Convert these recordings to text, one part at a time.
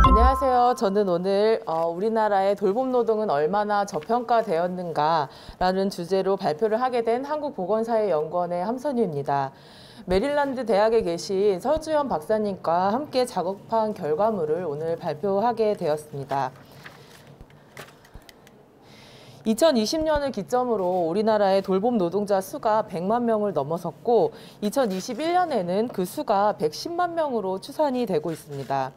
안녕하세요. 저는 오늘 우리나라의 돌봄 노동은 얼마나 저평가되었는가라는 주제로 발표를 하게 된 한국보건사회연구원의 함선유입니다. 메릴랜드 대학에 계신 서주현 박사님과 함께 작업한 결과물을 오늘 발표하게 되었습니다. 2020년을 기점으로 우리나라의 돌봄 노동자 수가 100만 명을 넘어섰고 2021년에는 그 수가 110만 명으로 추산이 되고 있습니다.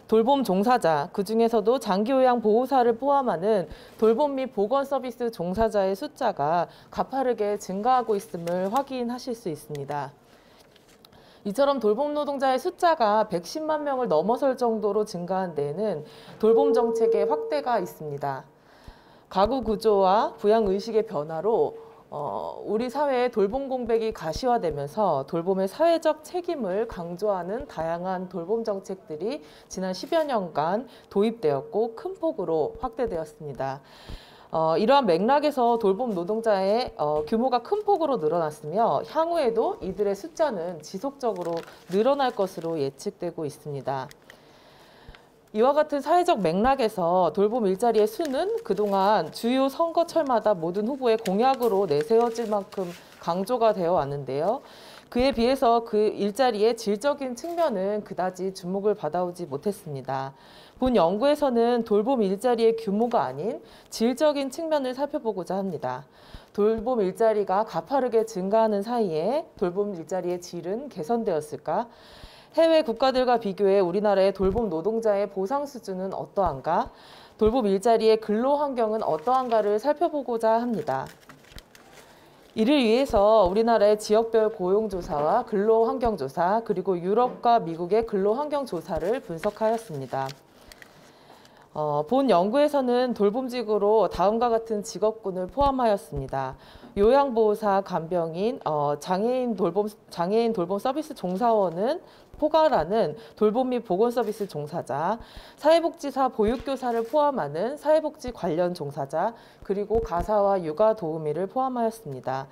돌봄 종사자, 그중에서도 장기요양 보호사를 포함하는 돌봄 및 보건 서비스 종사자의 숫자가 가파르게 증가하고 있음을 확인하실 수 있습니다. 이처럼 돌봄 노동자의 숫자가 110만 명을 넘어설 정도로 증가한 데에는 돌봄 정책의 확대가 있습니다. 가구 구조와 부양 의식의 변화로 우리 사회의 돌봄 공백이 가시화되면서 돌봄의 사회적 책임을 강조하는 다양한 돌봄 정책들이 지난 10여 년간 도입되었고 큰 폭으로 확대되었습니다. 이러한 맥락에서 돌봄 노동자의 규모가 큰 폭으로 늘어났으며 향후에도 이들의 숫자는 지속적으로 늘어날 것으로 예측되고 있습니다. 이와 같은 사회적 맥락에서 돌봄 일자리의 수는 그동안 주요 선거철마다 모든 후보의 공약으로 내세워질 만큼 강조가 되어 왔는데요. 그에 비해서 그 일자리의 질적인 측면은 그다지 주목을 받아오지 못했습니다. 본 연구에서는 돌봄 일자리의 규모가 아닌 질적인 측면을 살펴보고자 합니다. 돌봄 일자리가 가파르게 증가하는 사이에 돌봄 일자리의 질은 개선되었을까? 해외 국가들과 비교해 우리나라의 돌봄 노동자의 보상 수준은 어떠한가? 돌봄 일자리의 근로 환경은 어떠한가를 살펴보고자 합니다. 이를 위해서 우리나라의 지역별 고용조사와 근로환경조사, 그리고 유럽과 미국의 근로환경조사를 분석하였습니다. 본 연구에서는 돌봄직으로 다음과 같은 직업군을 포함하였습니다. 요양보호사, 간병인, 장애인 돌봄 서비스 종사원은 포괄하는 돌봄 및 보건 서비스 종사자, 사회복지사 보육교사를 포함하는 사회복지 관련 종사자, 그리고 가사와 육아 도우미를 포함하였습니다.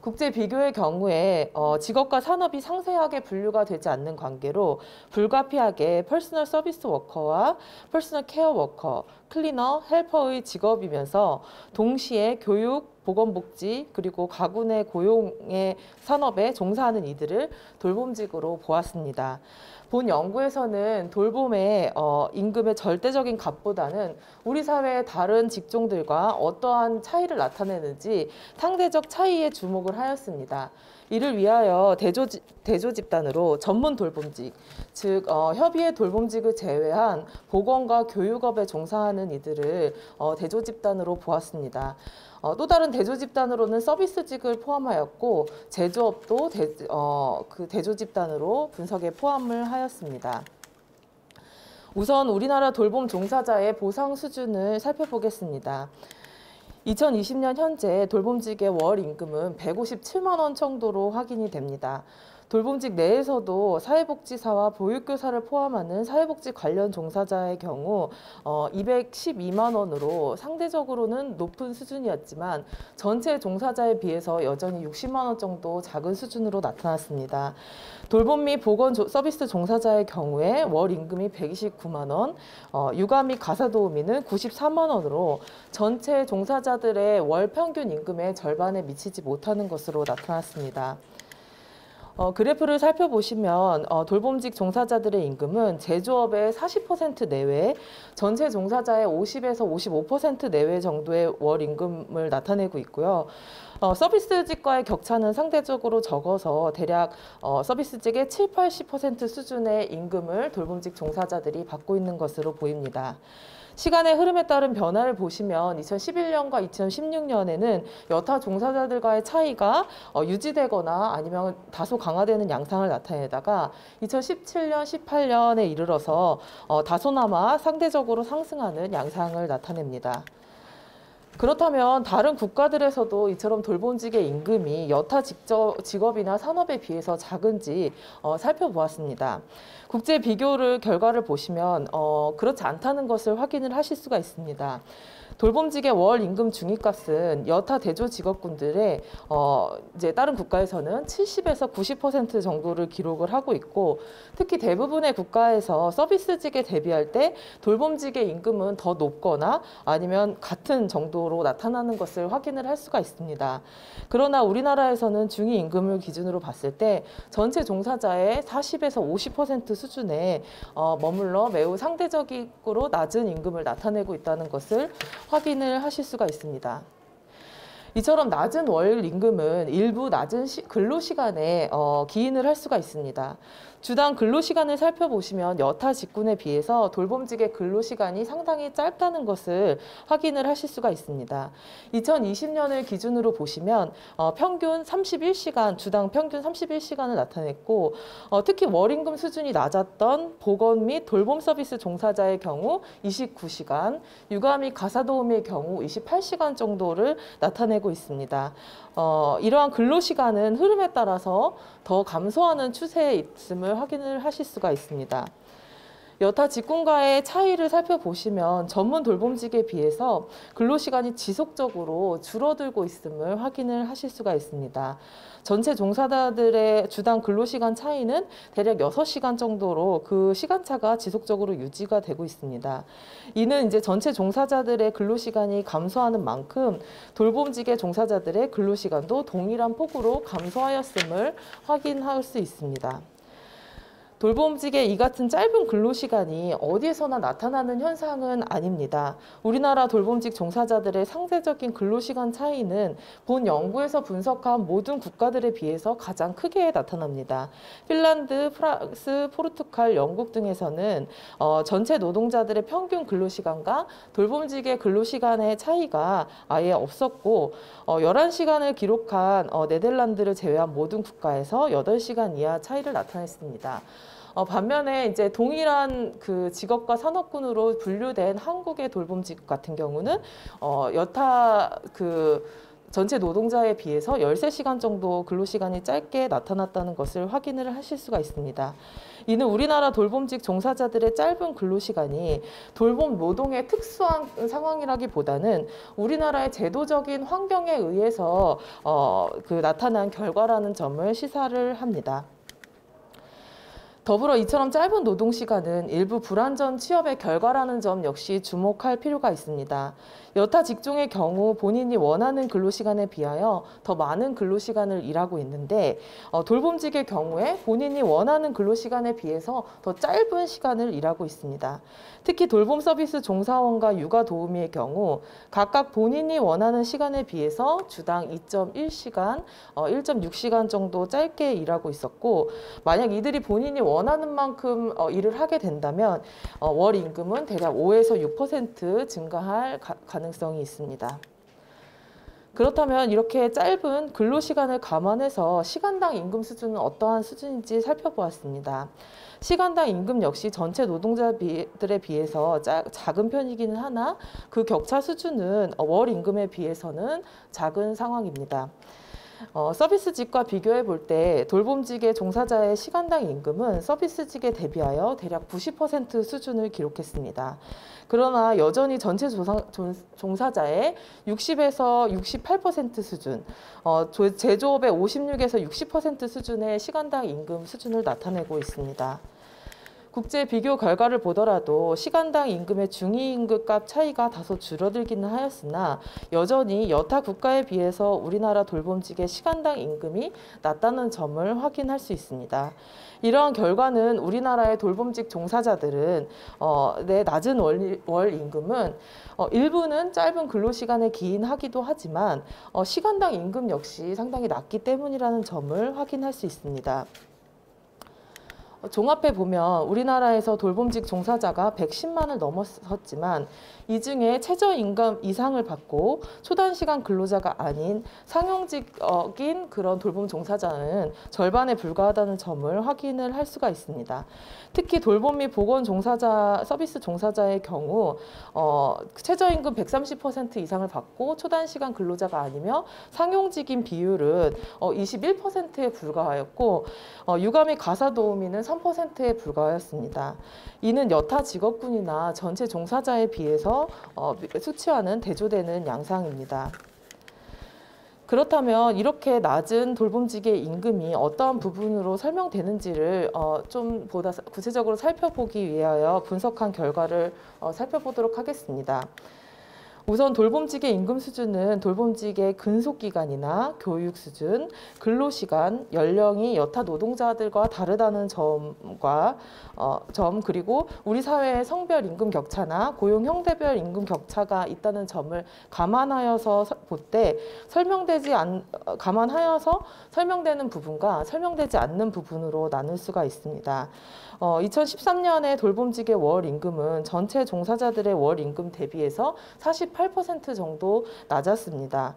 국제 비교의 경우에 직업과 산업이 상세하게 분류가 되지 않는 관계로 불가피하게 퍼스널 서비스 워커와 퍼스널 케어 워커, 클리너, 헬퍼의 직업이면서 동시에 교육, 보건복지, 그리고 가구 내 고용의 산업에 종사하는 이들을 돌봄직으로 보았습니다. 본 연구에서는 돌봄의 임금의 절대적인 값보다는 우리 사회의 다른 직종들과 어떠한 차이를 나타내는지 상대적 차이에 주목을 하였습니다. 이를 위하여 대조 집단으로 전문 돌봄직, 즉 협의회 돌봄직을 제외한 보건과 교육업에 종사하는 이들을 대조 집단으로 보았습니다. 또 다른 대조 집단으로는 서비스직을 포함하였고 제조업도 그 대조 집단으로 분석에 포함을 하였습니다. 우선 우리나라 돌봄 종사자의 보상 수준을 살펴보겠습니다. 2020년 현재 돌봄직의 월 임금은 157만 원 정도로 확인이 됩니다. 돌봄직 내에서도 사회복지사와 보육교사를 포함하는 사회복지 관련 종사자의 경우 212만 원으로 상대적으로는 높은 수준이었지만 전체 종사자에 비해서 여전히 60만 원 정도 작은 수준으로 나타났습니다. 돌봄 및 보건 서비스 종사자의 경우에 월 임금이 129만 원, 육아 및 가사 도우미는 94만 원으로 전체 종사자들의 월 평균 임금의 절반에 미치지 못하는 것으로 나타났습니다. 그래프를 살펴보시면 돌봄직 종사자들의 임금은 제조업의 40% 내외, 전체 종사자의 50에서 55% 내외 정도의 월 임금을 나타내고 있고요. 서비스직과의 격차는 상대적으로 적어서 대략 서비스직의 70~80% 수준의 임금을 돌봄직 종사자들이 받고 있는 것으로 보입니다. 시간의 흐름에 따른 변화를 보시면 2011년과 2016년에는 여타 종사자들과의 차이가 유지되거나 아니면 다소 강화되는 양상을 나타내다가 2017년, 18년에 이르러서 다소나마 상대적으로 상승하는 양상을 나타냅니다. 그렇다면 다른 국가들에서도 이처럼 돌봄직의 임금이 여타 직업이나 산업에 비해서 작은지 살펴보았습니다. 국제 비교를 결과를 보시면 그렇지 않다는 것을 확인을 하실 수가 있습니다. 돌봄직의 월 임금 중위값은 여타 대조 직업군들의 이제 다른 국가에서는 70에서 90% 정도를 기록을 하고 있고, 특히 대부분의 국가에서 서비스직에 대비할 때 돌봄직의 임금은 더 높거나 아니면 같은 정도로 나타나는 것을 확인을 할 수가 있습니다. 그러나 우리나라에서는 중위 임금을 기준으로 봤을 때 전체 종사자의 40에서 50% 수준에 머물러 매우 상대적으로 낮은 임금을 나타내고 있다는 것을 확인을 하실 수가 있습니다. 이처럼 낮은 월 임금은 일부 낮은 근로시간에 기인을 할 수가 있습니다. 주당 근로시간을 살펴보시면 여타 직군에 비해서 돌봄직의 근로시간이 상당히 짧다는 것을 확인을 하실 수가 있습니다. 2020년을 기준으로 보시면 평균 31시간, 주당 평균 31시간을 나타냈고, 특히 월임금 수준이 낮았던 보건 및 돌봄 서비스 종사자의 경우 29시간, 육아 및 가사도우미의 경우 28시간 정도를 나타내고 있습니다. 이러한 근로시간은 흐름에 따라서 더 감소하는 추세에 있음을 확인을 하실 수가 있습니다. 여타 직군과의 차이를 살펴보시면 전문 돌봄직에 비해서 근로시간이 지속적으로 줄어들고 있음을 확인을 하실 수가 있습니다. 전체 종사자들의 주당 근로시간 차이는 대략 6시간 정도로 그 시간차가 지속적으로 유지가 되고 있습니다. 이는 이제 전체 종사자들의 근로시간이 감소하는 만큼 돌봄직의 종사자들의 근로시간도 동일한 폭으로 감소하였음을 확인할 수 있습니다. 돌봄직의 이 같은 짧은 근로시간이 어디에서나 나타나는 현상은 아닙니다. 우리나라 돌봄직 종사자들의 상대적인 근로시간 차이는 본 연구에서 분석한 모든 국가들에 비해서 가장 크게 나타납니다. 핀란드, 프랑스, 포르투갈, 영국 등에서는 전체 노동자들의 평균 근로시간과 돌봄직의 근로시간의 차이가 아예 없었고, 11시간을 기록한 네덜란드를 제외한 모든 국가에서 8시간 이하 차이를 나타냈습니다. 반면에 이제 동일한 그 직업과 산업군으로 분류된 한국의 돌봄직 같은 경우는 여타 그 전체 노동자에 비해서 13시간 정도 근로시간이 짧게 나타났다는 것을 확인을 하실 수가 있습니다. 이는 우리나라 돌봄직 종사자들의 짧은 근로시간이 돌봄 노동의 특수한 상황이라기보다는 우리나라의 제도적인 환경에 의해서 나타난 결과라는 점을 시사를 합니다. 더불어 이처럼 짧은 노동시간은 일부 불안전 취업의 결과라는 점 역시 주목할 필요가 있습니다. 여타 직종의 경우 본인이 원하는 근로시간에 비하여 더 많은 근로시간을 일하고 있는데, 돌봄직의 경우에 본인이 원하는 근로시간에 비해서 더 짧은 시간을 일하고 있습니다. 특히 돌봄 서비스 종사원과 육아 도우미의 경우 각각 본인이 원하는 시간에 비해서 주당 2.1시간, 1.6시간 정도 짧게 일하고 있었고, 만약 이들이 본인이 원하는 만큼 일을 하게 된다면 월 임금은 대략 5에서 6% 증가할 가능성이 있습니다. 그렇다면 이렇게 짧은 근로시간을 감안해서 시간당 임금 수준은 어떠한 수준인지 살펴보았습니다. 시간당 임금 역시 전체 노동자들에 비해서 작은 편이기는 하나 그 격차 수준은 월 임금에 비해서는 작은 상황입니다. 서비스직과 비교해 볼 때 돌봄직의 종사자의 시간당 임금은 서비스직에 대비하여 대략 90% 수준을 기록했습니다. 그러나 여전히 전체 종사자의 60에서 68% 수준, 제조업의 56에서 60% 수준의 시간당 임금 수준을 나타내고 있습니다. 국제 비교 결과를 보더라도 시간당 임금의 중위임금값 차이가 다소 줄어들기는 하였으나 여전히 여타 국가에 비해서 우리나라 돌봄직의 시간당 임금이 낮다는 점을 확인할 수 있습니다. 이러한 결과는 우리나라의 돌봄직 종사자들은 낮은 월 임금은 일부는 짧은 근로시간에 기인하기도 하지만 시간당 임금 역시 상당히 낮기 때문이라는 점을 확인할 수 있습니다. 종합해 보면 우리나라에서 돌봄직 종사자가 110만을 넘었었지만 이 중에 최저임금 이상을 받고 초단시간 근로자가 아닌 상용직인 그런 돌봄 종사자는 절반에 불과하다는 점을 확인을 할 수가 있습니다. 특히 돌봄 및 보건 종사자, 서비스 종사자의 경우 최저임금 130% 이상을 받고 초단시간 근로자가 아니며 상용직인 비율은 21%에 불과하였고 육아 및 가사도우미는 0.3%에 불과하였습니다. 이는 여타 직업군이나 전체 종사자에 비해서 수치와는 대조되는 양상입니다. 그렇다면 이렇게 낮은 돌봄직의 임금이 어떠한 부분으로 설명되는지를 좀 보다 구체적으로 살펴보기 위하여 분석한 결과를 살펴보도록 하겠습니다. 우선 돌봄직의 임금 수준은 돌봄직의 근속기간이나 교육 수준, 근로시간, 연령이 여타 노동자들과 다르다는 그리고 우리 사회의 성별 임금 격차나 고용 형태별 임금 격차가 있다는 점을 감안하여서 볼 때 감안하여서 설명되는 부분과 설명되지 않는 부분으로 나눌 수가 있습니다. 2013년에 돌봄직의 월 임금은 전체 종사자들의 월 임금 대비해서 48% 정도 낮았습니다.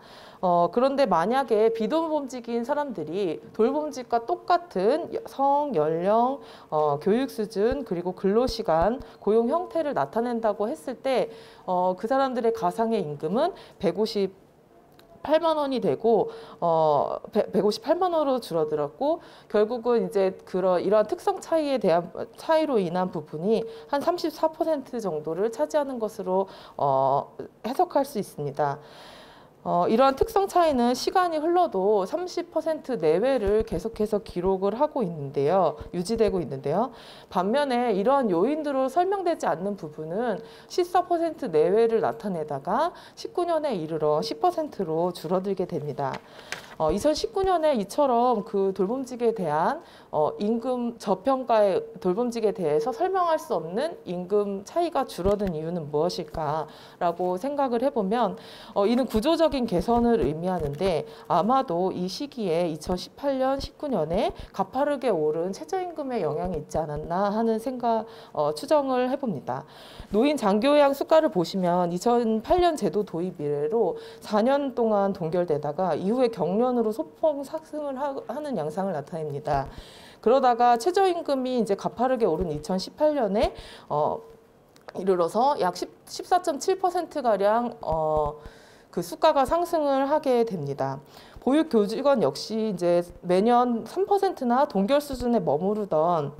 그런데 만약에 비돌봄직인 사람들이 돌봄직과 똑같은 성, 연령, 교육 수준, 그리고 근로시간, 고용 형태를 나타낸다고 했을 때 그 사람들의 가상의 임금은 158만 원이 되고 158만 원으로 줄어들었고, 결국은 이제 이러한 특성 차이로 인한 부분이 한 34% 정도를 차지하는 것으로 해석할 수 있습니다. 이러한 특성 차이는 시간이 흘러도 30% 내외를 계속해서 기록을 하고 있는데요. 유지되고 있는데요. 반면에 이러한 요인들로 설명되지 않는 부분은 14% 내외를 나타내다가 19년에 이르러 10%로 줄어들게 됩니다. 2019년에 이처럼 그 돌봄직에 대한 임금 저평가의 돌봄직에 대해서 설명할 수 없는 임금 차이가 줄어든 이유는 무엇일까라고 생각을 해보면 이는 구조적인 개선을 의미하는데, 아마도 이 시기에 2018년, 19년에 가파르게 오른 최저임금의 영향이 있지 않았나 하는 추정을 해봅니다. 노인 장교양 수가를 보시면 2008년 제도 도입 이래로 4년 동안 동결되다가 이후에 경련으로 소폭 상승을 하는 양상을 나타냅니다. 그러다가 최저임금이 이제 가파르게 오른 2018년에 이르러서 약 14.7%가량 그 수가가 상승을 하게 됩니다. 보육교직원 역시 이제 매년 3%나 동결 수준에 머무르던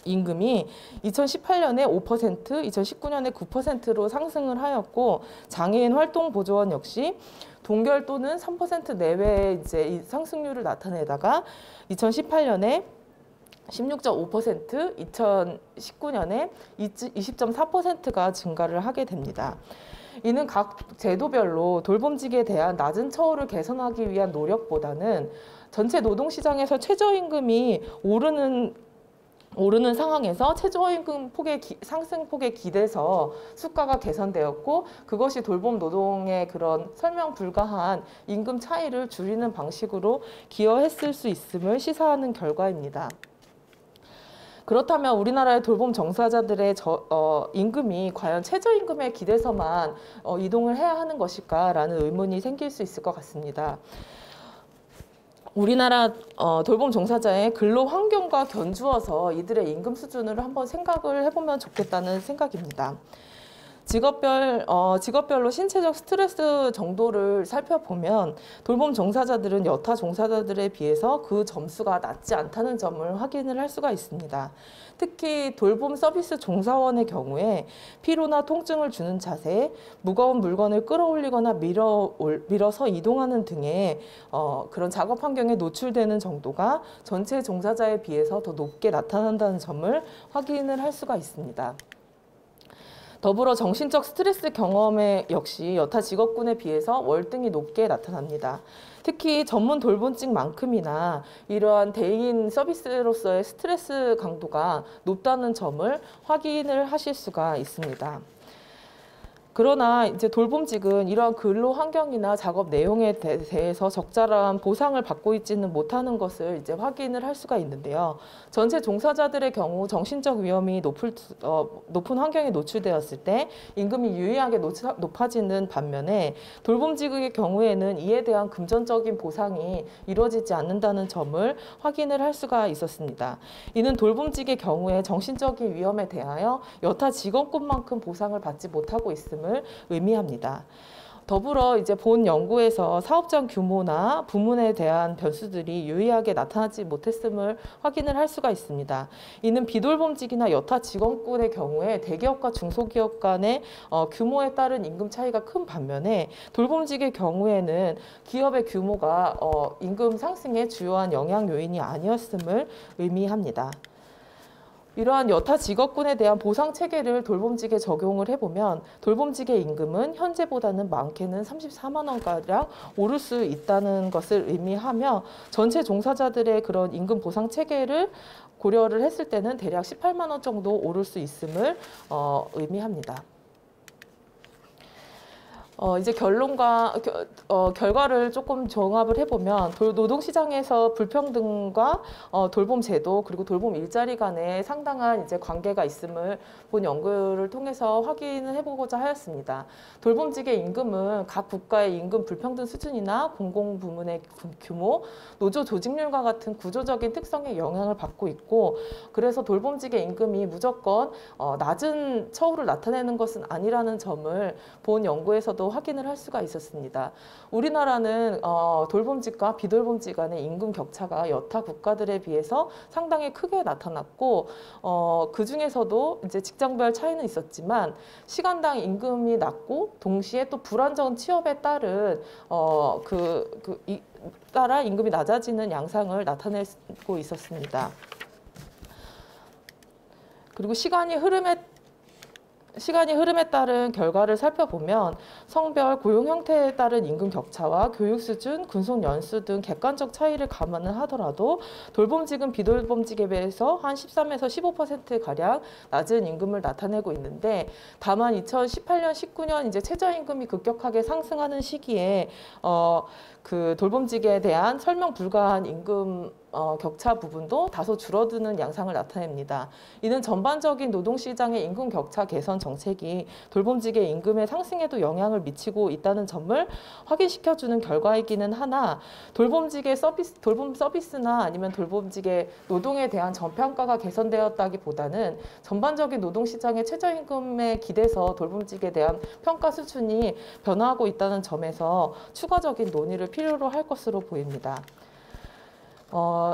임금이 2018년에 5%, 2019년에 9%로 상승을 하였고, 장애인 활동보조원 역시 동결 또는 3% 내외의 이제 이 상승률을 나타내다가 2018년에 16.5%, 2019년에 20.4%가 증가를 하게 됩니다. 이는 각 제도별로 돌봄직에 대한 낮은 처우를 개선하기 위한 노력보다는 전체 노동시장에서 최저임금이 오르는 상황에서 최저임금 상승폭에 기대서 수가가 개선되었고, 그것이 돌봄 노동의 그런 설명 불가한 임금 차이를 줄이는 방식으로 기여했을 수 있음을 시사하는 결과입니다. 그렇다면 우리나라의 돌봄 종사자들의 임금이 과연 최저임금에 기대서만 이동을 해야 하는 것일까라는 의문이 생길 수 있을 것 같습니다. 우리나라 돌봄 종사자의 근로 환경과 견주어서 이들의 임금 수준을 한번 생각을 해보면 좋겠다는 생각입니다. 직업별로 신체적 스트레스 정도를 살펴보면 돌봄 종사자들은 여타 종사자들에 비해서 그 점수가 낮지 않다는 점을 확인을 할 수가 있습니다. 특히 돌봄 서비스 종사원의 경우에 피로나 통증을 주는 자세, 무거운 물건을 끌어올리거나 밀어서 이동하는 등의 그런 작업 환경에 노출되는 정도가 전체 종사자에 비해서 더 높게 나타난다는 점을 확인을 할 수가 있습니다. 더불어 정신적 스트레스 경험에 역시 여타 직업군에 비해서 월등히 높게 나타납니다. 특히 전문 돌봄직만큼이나 이러한 대인 서비스로서의 스트레스 강도가 높다는 점을 확인을 하실 수가 있습니다. 그러나 이제 돌봄직은 이러한 근로 환경이나 작업 내용에 대해서 적절한 보상을 받고 있지는 못하는 것을 이제 확인을 할 수가 있는데요. 전체 종사자들의 경우 정신적 위험이 높은 환경에 노출되었을 때 임금이 유의하게 높아지는 반면에 돌봄직의 경우에는 이에 대한 금전적인 보상이 이루어지지 않는다는 점을 확인을 할 수가 있었습니다. 이는 돌봄직의 경우에 정신적인 위험에 대하여 여타 직업군만큼 보상을 받지 못하고 있음을 의미합니다. 더불어 이제 본 연구에서 사업장 규모나 부문에 대한 변수들이 유의하게 나타나지 못했음을 확인을 할 수가 있습니다. 이는 비돌봄직이나 여타 직원군의 경우에 대기업과 중소기업 간의 규모에 따른 임금 차이가 큰 반면에 돌봄직의 경우에는 기업의 규모가 임금 상승의 주요한 영향 요인이 아니었음을 의미합니다. 이러한 여타 직업군에 대한 보상 체계를 돌봄직에 적용을 해보면 돌봄직의 임금은 현재보다는 많게는 34만 원가량 오를 수 있다는 것을 의미하며 전체 종사자들의 그런 임금 보상 체계를 고려를 했을 때는 대략 18만 원 정도 오를 수 있음을 의미합니다. 이제 결과를 조금 종합을 해보면 노동시장에서 불평등과 돌봄 제도 그리고 돌봄 일자리 간에 상당한 이제 관계가 있음을 본 연구를 통해서 확인을 해보고자 하였습니다. 돌봄직의 임금은 각 국가의 임금 불평등 수준이나 공공부문의 규모, 노조 조직률과 같은 구조적인 특성에 영향을 받고 있고 그래서 돌봄직의 임금이 무조건 낮은 처우를 나타내는 것은 아니라는 점을 본 연구에서도 확인을 할 수가 있었습니다. 우리나라는 돌봄직과 비돌봄직 간의 임금 격차가 여타 국가들에 비해서 상당히 크게 나타났고 그 중에서도 이제 직장별 차이는 있었지만 시간당 임금이 낮고 동시에 또 불안정 취업에 따른 따라 임금이 낮아지는 양상을 나타내고 있었습니다. 그리고 시간이 흐름에 따른 결과를 살펴보면 성별, 고용 형태에 따른 임금 격차와 교육 수준, 근속 연수 등 객관적 차이를 감안을 하더라도 돌봄직은 비돌봄직에 비해서 한 13에서 15%가량 낮은 임금을 나타내고 있는데 다만 2018년, 19년 이제 최저임금이 급격하게 상승하는 시기에 그 돌봄직에 대한 설명 불가한 임금 격차 부분도 다소 줄어드는 양상을 나타냅니다. 이는 전반적인 노동시장의 임금 격차 개선 정책이 돌봄직의 임금의 상승에도 영향을 미치고 있다는 점을 확인시켜주는 결과이기는 하나 돌봄 서비스나 아니면 돌봄직의 노동에 대한 전평가가 개선되었다기보다는 전반적인 노동시장의 최저임금에 기대서 돌봄직에 대한 평가 수준이 변화하고 있다는 점에서 추가적인 논의를 필요로 할 것으로 보입니다.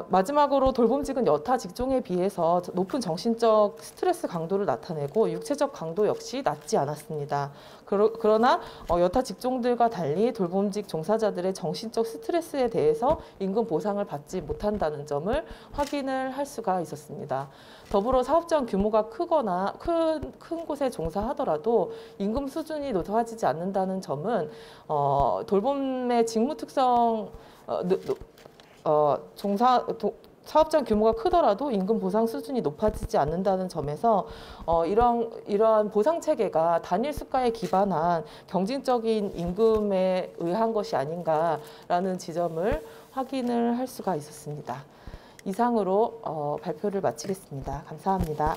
마지막으로 돌봄직은 여타 직종에 비해서 높은 정신적 스트레스 강도를 나타내고 육체적 강도 역시 낮지 않았습니다. 그러나 여타 직종들과 달리 돌봄직 종사자들의 정신적 스트레스에 대해서 임금 보상을 받지 못한다는 점을 확인을 할 수가 있었습니다. 더불어 사업장 규모가 크거나 큰 곳에 종사하더라도 임금 수준이 높아지지 않는다는 점은 돌봄의 직무 특성 사업장 규모가 크더라도 임금 보상 수준이 높아지지 않는다는 점에서 이러한 보상 체계가 단일 수가에 기반한 경쟁적인 임금에 의한 것이 아닌가라는 지점을 확인을 할 수가 있었습니다. 이상으로 발표를 마치겠습니다. 감사합니다.